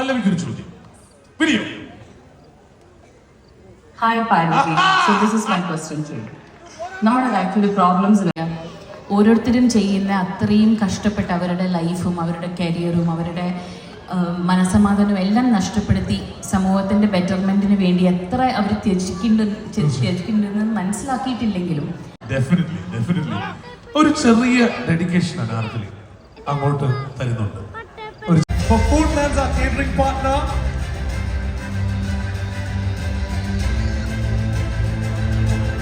പല്ലവിക്ക് ഒരു ചോദ്യം. Video. Hi Parvati. So this is my question to you. നമ്മുടെ ലൈഫിൽ പ്രോബ്ലംസ് ഇല്ല. ഓരോരുത്തരും ചെയ്യുന്ന അത്രയും കഷ്ടപ്പെട്ട് അവരുടെ ലൈഫും അവരുടെ കരിയറും അവരുടെ മനസ്സമാധാനവും എല്ലാം നഷ്ടപ്പെടുത്തി സമൂഹത്തിൻ്റെ ബെറ്റർമെൻറ്റിന് വേണ്ടി എത്ര അവർ ത്യജിക്കുന്നുണ്ടെന്ന് മനസ്സിലാക്കിയിട്ടില്ലെങ്കിലും ഒരു ചെറിയ ഡെഡിക്കേഷൻ അനാർക്കലി അങ്ങോട്ട് തരുന്നുണ്ട്. Foodman's our catering partner.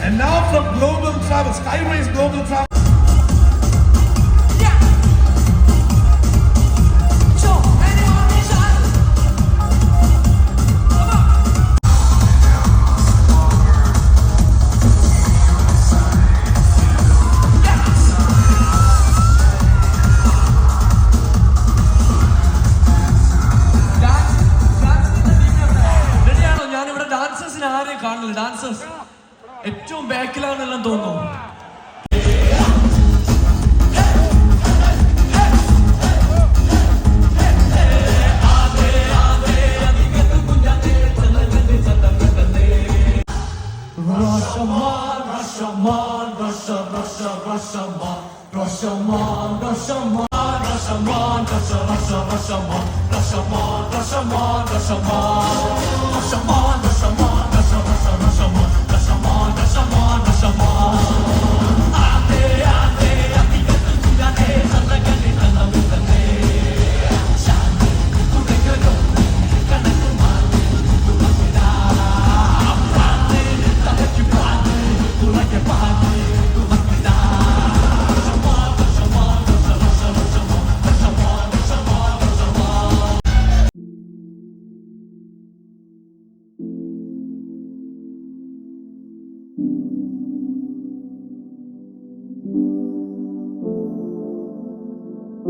And now from Global Travel, Skyways Global Travel. Dancers ഏറ്റവും ബാക്കിലാണെന്നെല്ലാം തോന്നുന്നു.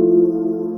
Thank you.